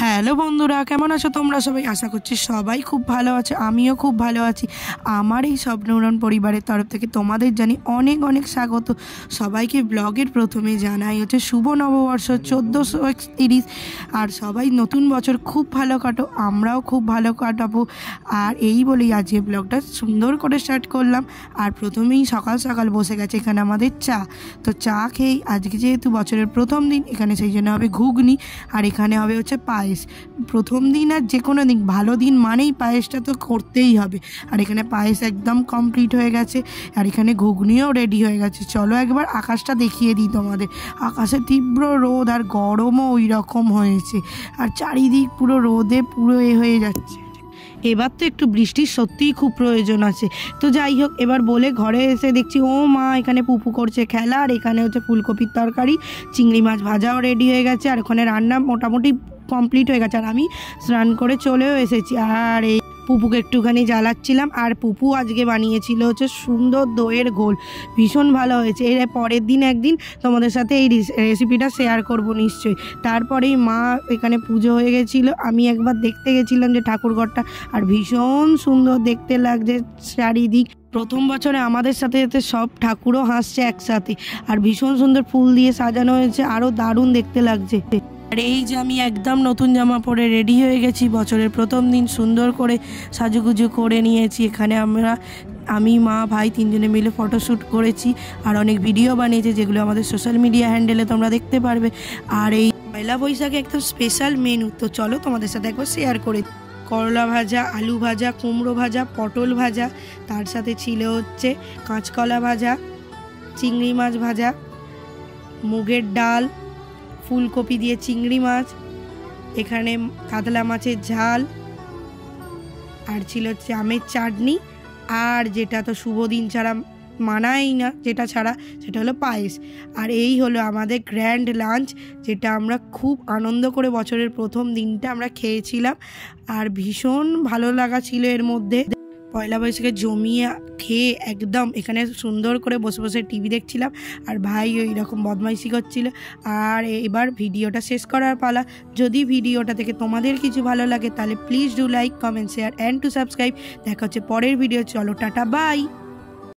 Hello বন্ধুরা, কেমন আছো তোমরা সবাই? আশা করছি সবাই খুব ভালো আছো, আমিও খুব ভালো আছি। আমার এই স্বপ্নউড়ান পরিবারের তরফ থেকে তোমাদের জানি অনেক অনেক স্বাগত। সবাইকে ব্লগের প্রথমে জানাই হচ্ছে শুভ নববর্ষ 1431। আর সবাই নতুন বছর খুব ভালো কাটো, আমরাও খুব ভালো কাটাবো। আর এই বলেই আজকে ব্লগটা সুন্দর করে স্টার্ট করলাম। আর প্রথমেই সকাল সকাল বসে গেছে এখানে আমাদের চা। তো চা খেয়েই আজকে যেহেতু বছরের প্রথম দিন, এখানে সেই জন্য হবে ঘুগনি আর এখানে হবে হচ্ছে পায়েস। প্রথম দিন আর যে কোনো দিন ভালো দিন মানেই পায়েসটা তো করতেই হবে। আর এখানে পায়েস একদম কমপ্লিট হয়ে গেছে আর এখানে ঘুগনিও রেডি হয়ে গেছে। চলো একবার আকাশটা দেখিয়ে দিই তোমাদের। আকাশে তীব্র রোদ আর গরমও ওই রকম হয়েছে আর চারিদিক পুরো রোদে পুরো হয়ে যাচ্ছে। এবার তো একটু বৃষ্টির সত্যিই খুব প্রয়োজন আছে। তো যাই হোক, এবার বলে ঘরে এসে দেখছি ও মা এখানে পুপু করছে খেলা। আর এখানে হচ্ছে ফুলকপির তরকারি, চিংড়ি মাছ ভাজাও রেডি হয়ে গেছে আর ওখানে রান্না মোটামুটি কমপ্লিট হয়ে গেছে। আর আমি স্নান করে চলেও এসেছি আর এই পুপুকে একটুখানি জ্বালাচ্ছিলাম। আর পুপু আজকে বানিয়েছিল হচ্ছে সুন্দর দইয়ের ঘোল, ভীষণ ভালো হয়েছে। এর পরের দিন একদিন তোমাদের সাথে এই রেসিপিটা শেয়ার করব নিশ্চয়ই। তারপরেই মা এখানে পুজো হয়ে গেছিলো, আমি একবার দেখতে গেছিলাম যে ঠাকুরঘরটা, আর ভীষণ সুন্দর দেখতে লাগছে চারিদিক। প্রথম বছরে আমাদের সাথে সাথে সব ঠাকুরও হাসছে একসাথে আর ভীষণ সুন্দর ফুল দিয়ে সাজানো হয়েছে, আরও দারুণ দেখতে লাগছে। আর এই যে আমি একদম নতুন জামা পরে রেডি হয়ে গেছি, বছরের প্রথম দিন সুন্দর করে সাজুগুজু করে নিয়েছি। এখানে আমি মা ভাই তিনজনে মিলে ফটোশ্যুট করেছি আর অনেক ভিডিও বানিয়েছি, যেগুলো আমাদের সোশ্যাল মিডিয়া হ্যান্ডেলে তোমরা দেখতে পারবে। আর এই পয়লা বৈশাখে একদম স্পেশাল মেনু, তো চলো তোমাদের সাথে একবার শেয়ার করে। করলা ভাজা, আলু ভাজা, কুমড়ো ভাজা, পটল ভাজা, তার সাথে ছিল হচ্ছে কাঁচকলা ভাজা, চিংড়ি মাছ ভাজা, মুগের ডাল, ফুলকপি দিয়ে চিংড়ি মাছ, এখানে কাতলা মাছের ঝাল, আর ছিল হচ্ছে আমের চাটনি, আর যেটা তো শুভ দিন ছাড়া মানাই না, যেটা ছাড়া সেটা হলো পায়েস। আর এই হলো আমাদের গ্র্যান্ড লাঞ্চ, যেটা আমরা খুব আনন্দ করে বছরের প্রথম দিনটা আমরা খেয়েছিলাম আর ভীষণ ভালো লাগা ছিল এর মধ্যে। পয়লা বৈশাখে জমিয়ে খেয়ে একদম এখানে সুন্দর করে বসে বসে টিভি দেখছিলাম আর ভাই ওই রকম বদমাইশি করছিল। আর এবার ভিডিওটা শেষ করার পালা। যদি ভিডিওটা থেকে তোমাদের কিছু ভালো লাগে তাহলে please do like, comment, share and to subscribe. দেখা হচ্ছে পরের ভিডিও। চলো টাটা, বাই।